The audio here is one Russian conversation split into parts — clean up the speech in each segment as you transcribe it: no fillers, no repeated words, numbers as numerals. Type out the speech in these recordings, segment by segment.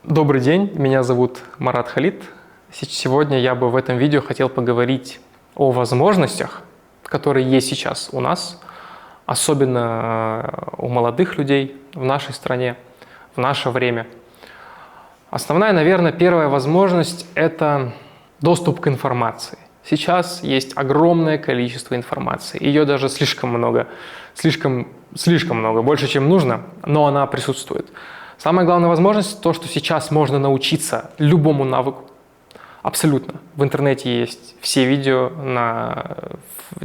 Добрый день, меня зовут Марат Халид. Сегодня я бы в этом видео хотел поговорить о возможностях, которые есть сейчас у нас, особенно у молодых людей в нашей стране, в наше время. Основная, наверное, первая возможность – это доступ к информации. Сейчас есть огромное количество информации, ее даже слишком много, больше, чем нужно, но она присутствует. Самая главная возможность – то, что сейчас можно научиться любому навыку. Абсолютно. В интернете есть все видео,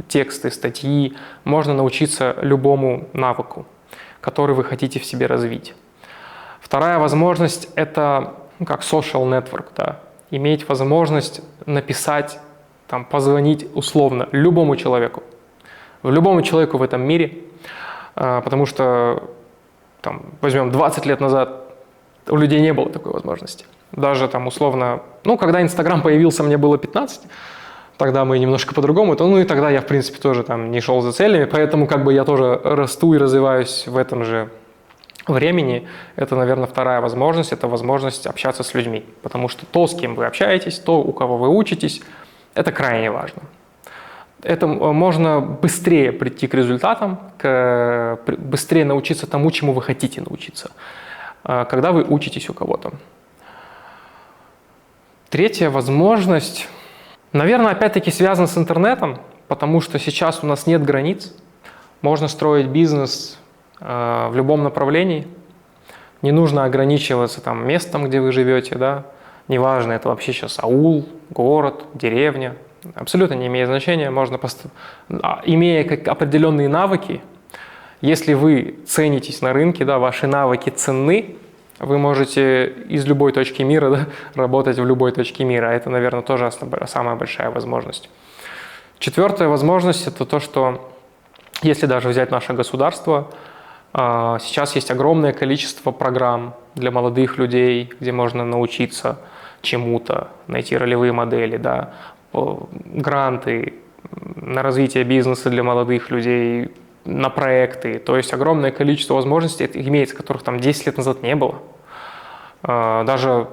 тексты, статьи. Можно научиться любому навыку, который вы хотите в себе развить. Вторая возможность – это как social network. Да? Иметь возможность написать, позвонить условно любому человеку. Любому человеку в этом мире, потому что возьмем 20 лет назад, у людей не было такой возможности. Даже условно, когда Инстаграм появился, мне было 15, тогда мы немножко по-другому, и тогда я, в принципе, тоже не шел за целями, поэтому я тоже расту и развиваюсь в этом же времени. Это, наверное, вторая возможность, это возможность общаться с людьми, потому что то, с кем вы общаетесь, то, у кого вы учитесь, это крайне важно. Это можно быстрее прийти к результатам, быстрее научиться тому, чему вы хотите научиться, когда вы учитесь у кого-то. Третья возможность, наверное, опять-таки связана с интернетом, потому что сейчас у нас нет границ. Можно строить бизнес в любом направлении. Не нужно ограничиваться местом, где вы живете, да? Неважно, это вообще сейчас аул, город, деревня. Абсолютно не имеет значения, имея определенные навыки, если вы ценитесь на рынке, да, ваши навыки ценны, вы можете из любой точки мира работать в любой точке мира. Это, наверное, тоже самая большая возможность. Четвертая возможность – это то, что если даже взять наше государство, сейчас есть огромное количество программ для молодых людей, где можно научиться чему-то, найти ролевые модели, да, гранты на развитие бизнеса для молодых людей, на проекты. То есть огромное количество возможностей имеется, которых 10 лет назад не было. Даже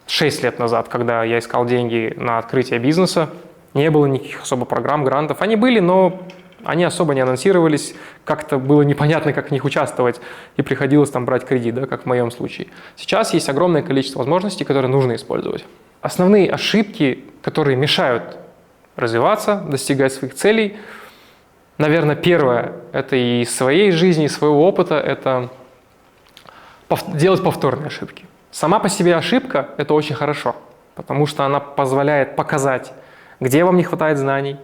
6 лет назад, когда я искал деньги на открытие бизнеса, не было никаких особо программ, грантов. Они были, но они особо не анонсировались, как-то было непонятно, как в них участвовать, и приходилось брать кредит, да, как в моем случае. Сейчас есть огромное количество возможностей, которые нужно использовать. Основные ошибки, которые мешают развиваться, достигать своих целей, наверное, первое – это и из своей жизни, из своего опыта – это делать повторные ошибки. Сама по себе ошибка – это очень хорошо, потому что она позволяет показать, где вам не хватает знаний,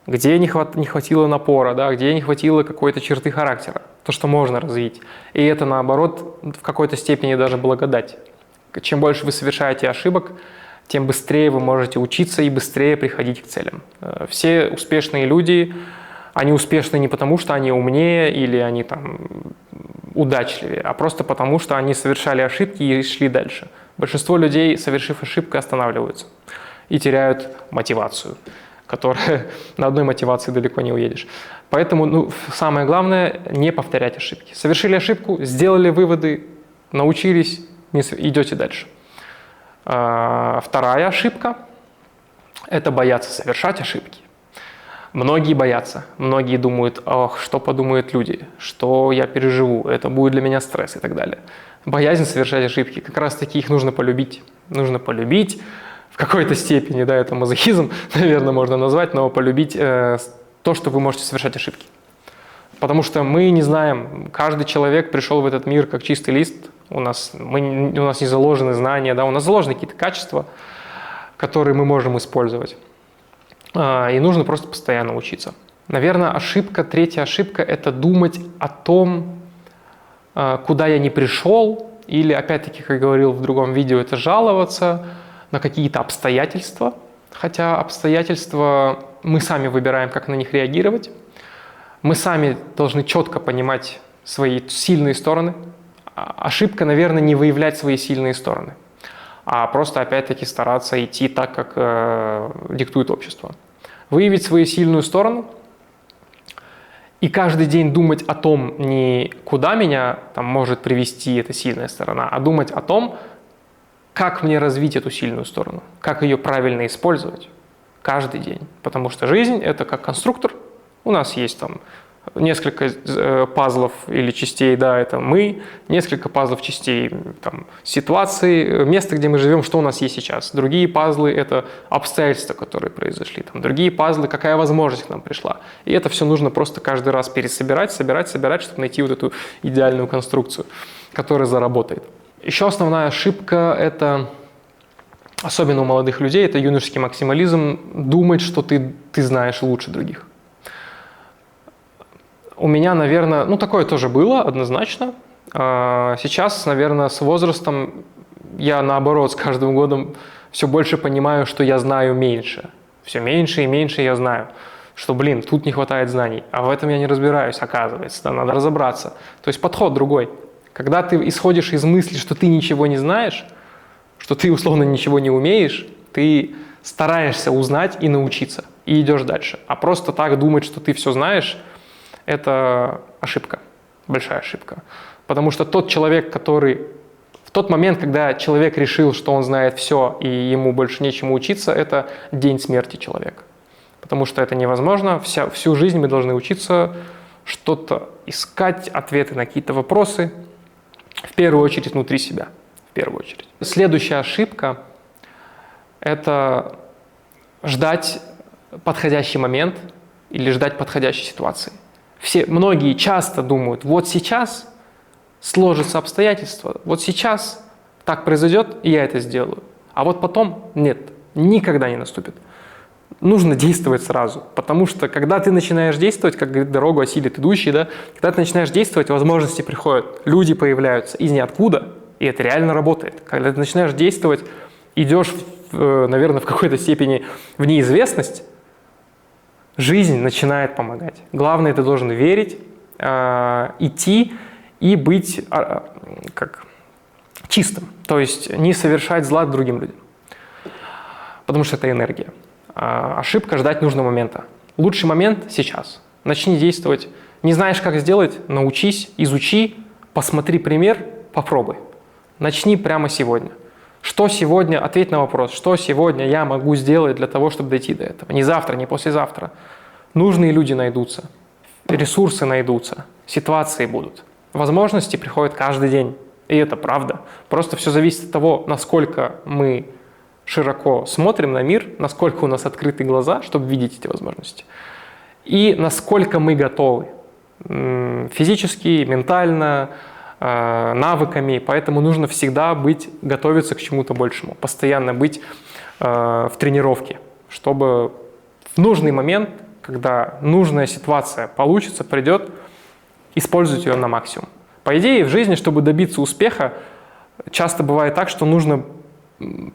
где не хватило напора, да, где не хватило какой-то черты характера, то, что можно развить. И это, наоборот, в какой-то степени даже благодать. Чем больше вы совершаете ошибок, тем быстрее вы можете учиться и быстрее приходить к целям. Все успешные люди, они успешны не потому, что они умнее или они удачливее, а просто потому, что они совершали ошибки и шли дальше. Большинство людей, совершив ошибку, останавливаются и теряют мотивацию, которая на одной мотивации далеко не уедешь. Поэтому самое главное – не повторять ошибки. Совершили ошибку, сделали выводы, научились, идете дальше. Вторая ошибка – это бояться совершать ошибки. Многие боятся, многие думают: ох, что подумают люди, что я переживу, это будет для меня стресс и так далее. Боязнь совершать ошибки, как раз таки их нужно полюбить. Нужно полюбить в какой-то степени, да, это мазохизм, наверное, можно назвать, но полюбить то, что вы можете совершать ошибки. Потому что мы не знаем, каждый человек пришел в этот мир как чистый лист, у нас не заложены знания, да, у нас заложены какие-то качества, которые мы можем использовать. И нужно просто постоянно учиться. Наверное, третья ошибка – это думать о том, куда я не пришел, или, опять-таки, как я говорил в другом видео, это жаловаться на какие-то обстоятельства, хотя обстоятельства мы сами выбираем, как на них реагировать. Мы сами должны четко понимать свои сильные стороны. Ошибка, наверное, не выявлять свои сильные стороны, а просто, опять-таки, стараться идти так, как диктует общество. Выявить свою сильную сторону и каждый день думать о том, не куда меня может привести эта сильная сторона, а думать о том, как мне развить эту сильную сторону, как ее правильно использовать каждый день. Потому что жизнь – это как конструктор. У нас есть там несколько пазлов или частей, да, это мы, несколько пазлов частей, там, ситуации, место, где мы живем, что у нас есть сейчас. Другие пазлы – это обстоятельства, которые произошли. Там, другие пазлы – какая возможность к нам пришла. И это все нужно просто каждый раз пересобирать, собирать, чтобы найти вот эту идеальную конструкцию, которая заработает. Еще основная ошибка – это, особенно у молодых людей, это юношеский максимализм, думать, что ты знаешь лучше других. У меня, наверное, такое тоже было однозначно. Сейчас, наверное, с возрастом я, наоборот, с каждым годом все больше понимаю, что я знаю меньше. Все меньше и меньше я знаю, что, тут не хватает знаний. А в этом я не разбираюсь, оказывается. Да, надо разобраться. То есть подход другой. Когда ты исходишь из мысли, что ты ничего не знаешь, что ты, условно, ничего не умеешь, ты стараешься узнать и научиться, и идешь дальше. А просто так думать, что ты все знаешь, это ошибка, большая ошибка. Потому что тот человек, который в тот момент, когда человек решил, что он знает все и ему больше нечему учиться, это день смерти человека. Потому что это невозможно. Всю жизнь мы должны учиться что-то искать, ответы на какие-то вопросы, в первую очередь внутри себя. В первую очередь. Следующая ошибка – это ждать подходящий момент или ждать подходящей ситуации. Многие часто думают, вот сейчас сложатся обстоятельства, вот сейчас так произойдет, и я это сделаю. А вот потом нет, никогда не наступит. Нужно действовать сразу, потому что когда ты начинаешь действовать, как говорит, дорогу осилит идущий, да, когда ты начинаешь действовать, возможности приходят, люди появляются из ниоткуда, и это реально работает. Когда ты начинаешь действовать, идешь, наверное, в какой-то степени в неизвестность, жизнь начинает помогать. Главное, ты должен верить, идти и быть чистым. То есть не совершать зла другим людям. Потому что это энергия. Ошибка – ждать нужного момента. Лучший момент – сейчас. Начни действовать. Не знаешь, как сделать – научись, изучи, посмотри пример, попробуй. Начни прямо сегодня. Что сегодня, ответь на вопрос, что сегодня я могу сделать для того, чтобы дойти до этого? Не завтра, не послезавтра. Нужные люди найдутся, ресурсы найдутся, ситуации будут. Возможности приходят каждый день, и это правда. Просто все зависит от того, насколько мы широко смотрим на мир, насколько у нас открыты глаза, чтобы видеть эти возможности, и насколько мы готовы физически, ментально, навыками, поэтому нужно всегда готовиться к чему-то большему, постоянно быть в тренировке, чтобы в нужный момент, когда нужная ситуация получится, придет, использовать ее на максимум. По идее, в жизни, чтобы добиться успеха, часто бывает так, что нужно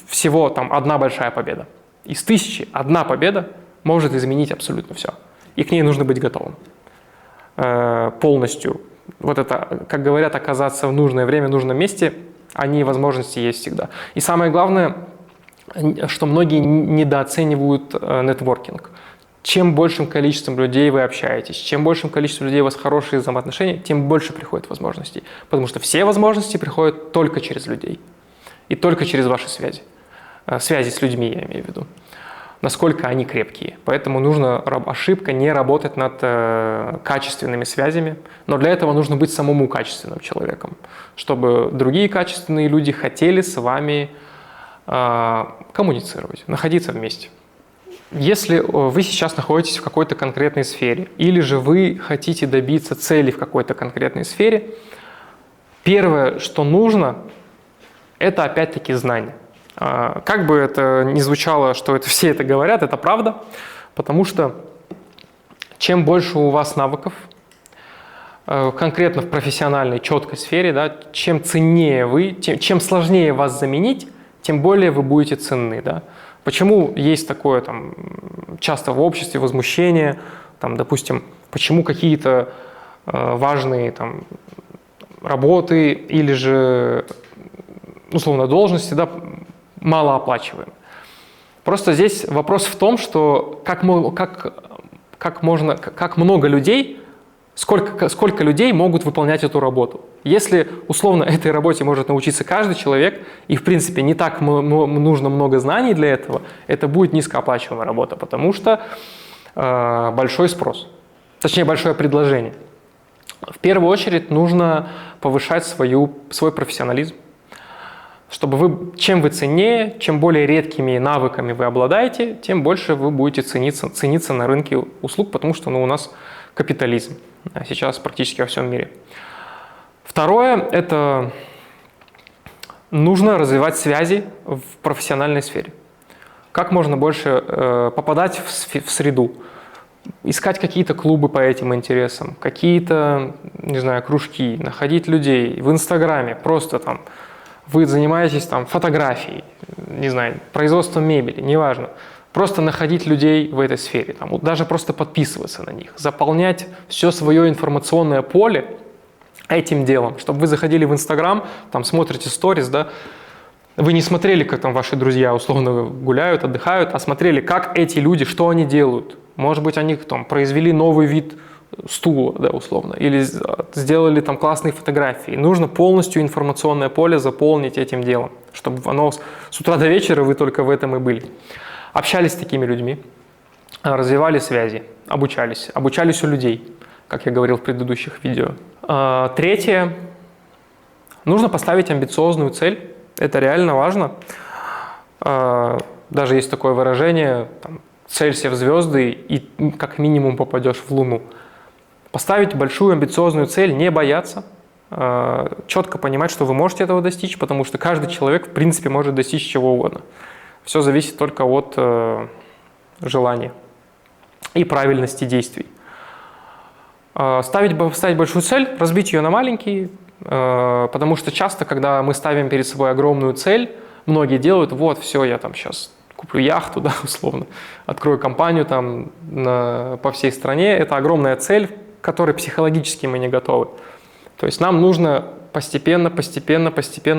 всего одна большая победа. Из 1000 одна победа может изменить абсолютно все. И к ней нужно быть готовым полностью. Вот это, как говорят, оказаться в нужное время, в нужном месте, они возможности есть всегда. И самое главное, что многие недооценивают нетворкинг. Чем большим количеством людей вы общаетесь, чем большим количеством людей у вас хорошие взаимоотношения, тем больше приходит возможностей. Потому что все возможности приходят только через людей. И только через ваши связи. Связи с людьми, я имею в виду. Насколько они крепкие. Поэтому ошибка не работать над качественными связями. Но для этого нужно быть самому качественным человеком. Чтобы другие качественные люди хотели с вами коммуницировать, находиться вместе. Если вы сейчас находитесь в какой-то конкретной сфере, или же вы хотите добиться цели в какой-то конкретной сфере, первое, что нужно, это опять-таки знания. Как бы это ни звучало, что все это говорят, это правда, потому что чем больше у вас навыков, конкретно в профессиональной, четкой сфере, да, чем ценнее вы, чем сложнее вас заменить, тем более вы будете ценны. Да. Почему есть такое часто в обществе возмущение, допустим, почему какие-то важные работы или же условно должности, да, малооплачиваемы. Просто здесь вопрос в том, что как много людей, сколько людей могут выполнять эту работу. Если условно этой работе может научиться каждый человек, и в принципе не так нужно много знаний для этого, это будет низкооплачиваемая работа, потому что большой спрос, точнее большое предложение. В первую очередь нужно повышать свой профессионализм, чтобы чем вы ценнее, чем более редкими навыками вы обладаете, тем больше вы будете цениться на рынке услуг, потому что у нас капитализм сейчас практически во всем мире. Второе – это нужно развивать связи в профессиональной сфере. Как можно больше попадать в среду, искать какие-то клубы по этим интересам, какие-то, не знаю, кружки, находить людей в Инстаграме, просто там вы занимаетесь там фотографией, не знаю, производством мебели, неважно. Просто находить людей в этой сфере, там, вот даже просто подписываться на них, заполнять все свое информационное поле этим делом, чтобы вы заходили в Инстаграм, там смотрите сторис, да, вы не смотрели, как там ваши друзья условно гуляют, отдыхают, а смотрели, как эти люди, что они делают. Может быть, они там произвели новый вид стула, да, условно, или сделали там классные фотографии. Нужно полностью информационное поле заполнить этим делом, чтобы оно с утра до вечера вы только в этом и были. Общались с такими людьми, развивали связи, обучались у людей, как я говорил в предыдущих видео. Третье. Нужно поставить амбициозную цель. Это реально важно. Даже есть такое выражение, там, целься в звезды и как минимум попадешь в Луну. Поставить большую амбициозную цель, не бояться, четко понимать, что вы можете этого достичь, потому что каждый человек в принципе может достичь чего угодно. Все зависит только от желания и правильности действий. Ставить большую цель, разбить ее на маленькие, потому что часто, когда мы ставим перед собой огромную цель, многие делают, вот, все, я там сейчас куплю яхту, да, условно, открою компанию там по всей стране. Это огромная цель, к которой психологически мы не готовы. То есть нам нужно постепенно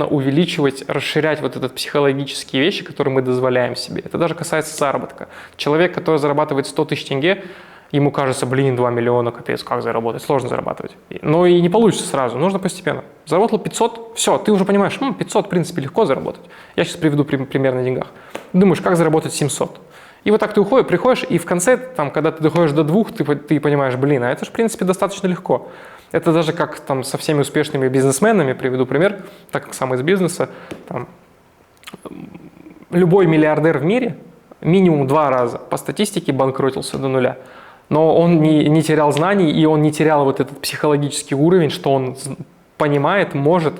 увеличивать, расширять вот этот психологические вещи, которые мы дозволяем себе. Это даже касается заработка. Человек, который зарабатывает 100 тысяч тенге, ему кажется, 2 миллиона, капец, как заработать, сложно зарабатывать. Но и не получится сразу, нужно постепенно. Заработал 500, все, ты уже понимаешь, 500, в принципе, легко заработать. Я сейчас приведу пример на деньгах. Думаешь, как заработать 700? И вот так ты приходишь, и в конце, там, когда ты доходишь до 2, ты понимаешь, а это же, в принципе, достаточно легко. Это даже как там со всеми успешными бизнесменами, приведу пример, так как сам из бизнеса, там, любой миллиардер в мире минимум 2 раза по статистике банкротился до нуля. Но он не терял знаний, и он не терял вот этот психологический уровень, что он понимает, может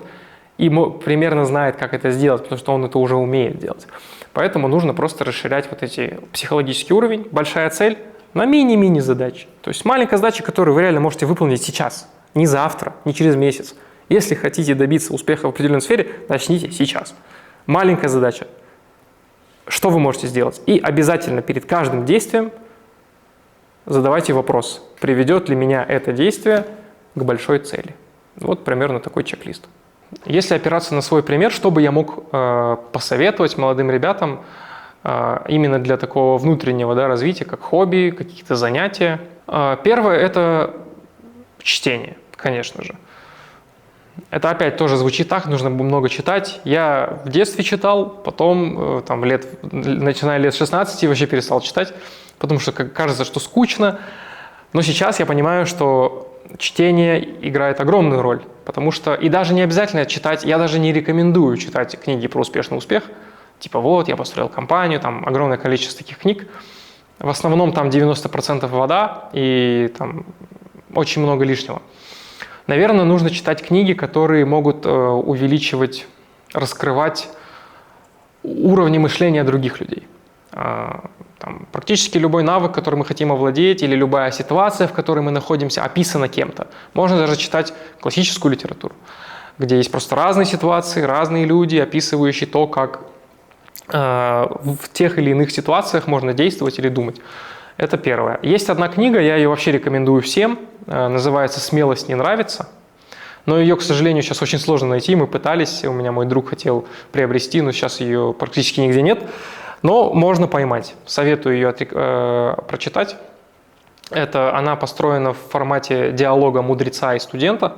и примерно знает, как это сделать, потому что он это уже умеет делать. Поэтому нужно просто расширять вот эти психологический уровень, большая цель на мини-мини задачи. То есть маленькая задача, которую вы реально можете выполнить сейчас, не завтра, не через месяц. Если хотите добиться успеха в определенной сфере, начните сейчас. Маленькая задача. Что вы можете сделать? И обязательно перед каждым действием задавайте вопрос, приведет ли меня это действие к большой цели. Вот примерно такой чек-лист. Если опираться на свой пример, что бы я мог посоветовать молодым ребятам именно для такого внутреннего развития, как хобби, какие-то занятия. Первое – это чтение, конечно же. Это опять тоже звучит так, нужно много читать. Я в детстве читал, потом, начиная лет 16, вообще перестал читать, потому что кажется, что скучно. Но сейчас я понимаю, что чтение играет огромную роль, потому что и даже не обязательно читать, я даже не рекомендую читать книги про успешный успех. Типа вот, я построил компанию, там огромное количество таких книг. В основном там 90% вода и там очень много лишнего. Наверное, нужно читать книги, которые могут увеличивать, раскрывать уровни мышления других людей. Там, практически любой навык, который мы хотим овладеть, или любая ситуация, в которой мы находимся, описана кем-то. Можно даже читать классическую литературу, где есть просто разные ситуации, разные люди, описывающие то, как в тех или иных ситуациях можно действовать или думать. Это первое. Есть одна книга, я ее вообще рекомендую всем, называется «Смелость не нравится». Но ее, к сожалению, сейчас очень сложно найти. Мы пытались, у меня мой друг хотел приобрести, но сейчас ее практически нигде нет. Но можно поймать. Советую ее прочитать. Она построена в формате диалога мудреца и студента.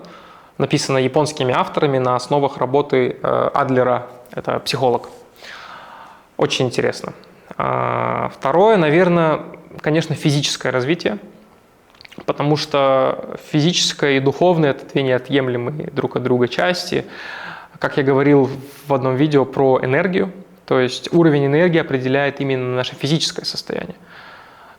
написано японскими авторами на основах работы Адлера, это психолог. Очень интересно. Второе, наверное, конечно, физическое развитие, потому что физическое и духовное – это две неотъемлемые друг от друга части. Как я говорил в одном видео про энергию, то есть уровень энергии определяет именно наше физическое состояние.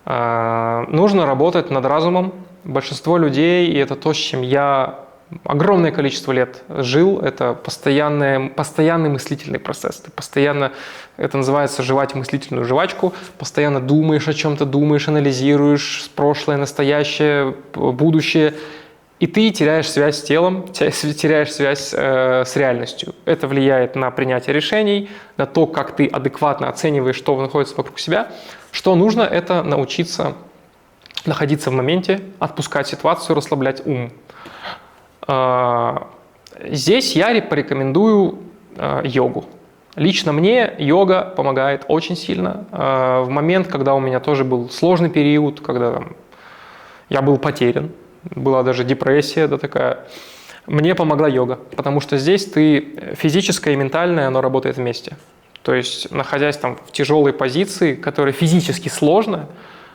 Нужно работать над разумом. Большинство людей, и это то, с чем я огромное количество лет жил, это постоянный мыслительный процесс. Ты постоянно, это называется жевать мыслительную жвачку, постоянно думаешь о чем-то, думаешь, анализируешь прошлое, настоящее, будущее, и ты теряешь связь с телом, теряешь связь с реальностью. Это влияет на принятие решений, на то, как ты адекватно оцениваешь, что находится вокруг себя. Что нужно, это научиться находиться в моменте, отпускать ситуацию, расслаблять ум. Здесь я порекомендую йогу. Лично мне йога помогает очень сильно. В момент, когда у меня тоже был сложный период, когда я был потерян, была даже депрессия, да, такая, мне помогла йога, потому что здесь ты физическое и ментальное, оно работает вместе. То есть, находясь там в тяжелой позиции, которая физически сложная,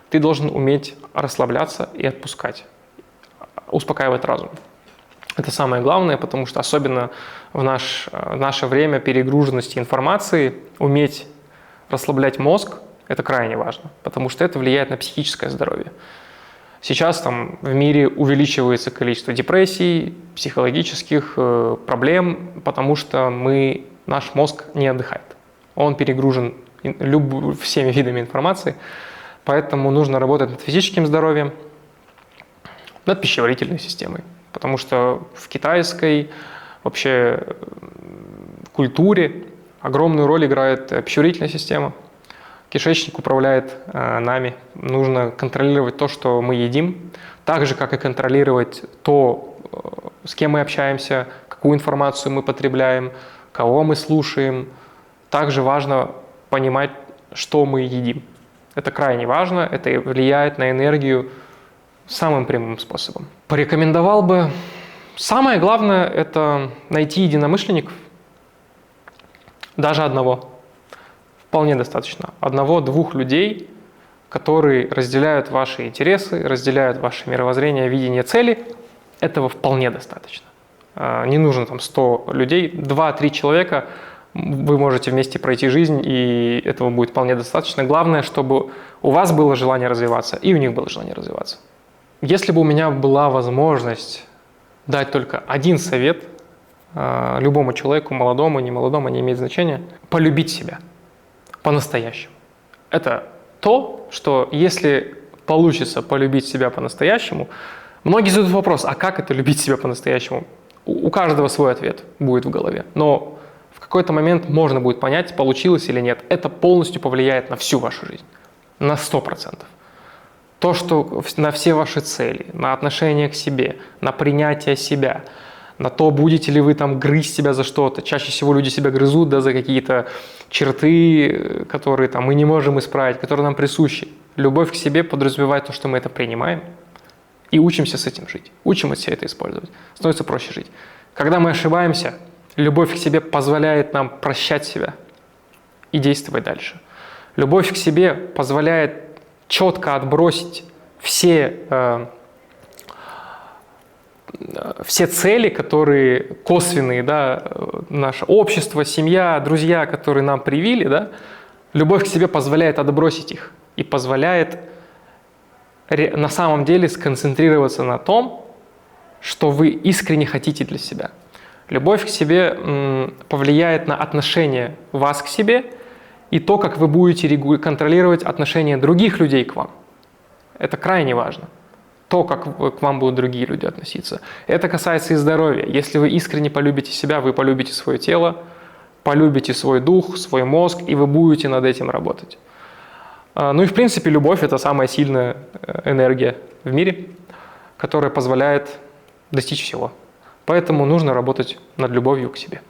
ты должен уметь расслабляться и отпускать, успокаивать разум. Это самое главное, потому что особенно в наше время перегруженности информации уметь расслаблять мозг – это крайне важно, потому что это влияет на психическое здоровье. Сейчас там в мире увеличивается количество депрессий, психологических проблем, потому что наш мозг не отдыхает. Он перегружен всеми видами информации, поэтому нужно работать над физическим здоровьем, над пищеварительной системой. Потому что в китайской вообще культуре огромную роль играет пищеварительная система. Кишечник управляет нами. Нужно контролировать то, что мы едим, так же, как и контролировать то, с кем мы общаемся, какую информацию мы потребляем, кого мы слушаем. Также важно понимать, что мы едим. Это крайне важно, это влияет на энергию самым прямым способом. Порекомендовал бы, самое главное, это найти единомышленников, даже одного. Вполне достаточно. Одного-двух людей, которые разделяют ваши интересы, разделяют ваше мировоззрение, видение цели, этого вполне достаточно. Не нужно там 100 людей, 2-3 человека, вы можете вместе пройти жизнь, и этого будет вполне достаточно. Главное, чтобы у вас было желание развиваться, и у них было желание развиваться. Если бы у меня была возможность дать только один совет любому человеку, молодому, не молодому, не имеет значения, полюбить себя по-настоящему. Это то, что если получится полюбить себя по-настоящему, многие задают вопрос, а как это любить себя по-настоящему? У каждого свой ответ будет в голове, но в какой-то момент можно будет понять, получилось или нет. Это полностью повлияет на всю вашу жизнь, на 100%. То, что на все ваши цели, на отношение к себе, на принятие себя, на то, будете ли вы там грызть себя за что-то. Чаще всего люди себя грызут, да, за какие-то черты, которые там мы не можем исправить, которые нам присущи. Любовь к себе подразумевает то, что мы это принимаем и учимся с этим жить. Учимся это использовать. Становится проще жить. Когда мы ошибаемся, любовь к себе позволяет нам прощать себя и действовать дальше. Любовь к себе позволяет четко отбросить все цели, которые косвенные, да, наше общество, семья, друзья, которые нам привили, да, любовь к себе позволяет отбросить их и позволяет на самом деле сконцентрироваться на том, что вы искренне хотите для себя. Любовь к себе повлияет на отношение вас к себе и то, как вы будете контролировать отношения других людей к вам. Это крайне важно. То, как к вам будут другие люди относиться. Это касается и здоровья. Если вы искренне полюбите себя, вы полюбите свое тело, полюбите свой дух, свой мозг, и вы будете над этим работать. Ну и в принципе любовь – это самая сильная энергия в мире, которая позволяет достичь всего. Поэтому нужно работать над любовью к себе.